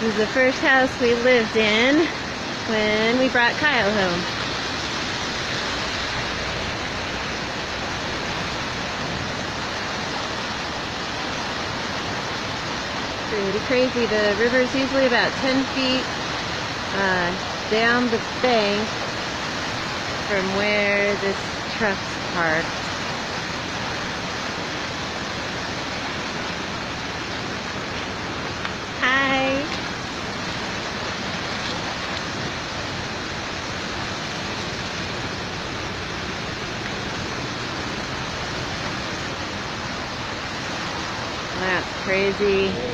This is the first house we lived in when we brought Kyle home. Pretty crazy. The river is usually about 10 feet down the bank from where this truck's parked. Hi! That's crazy.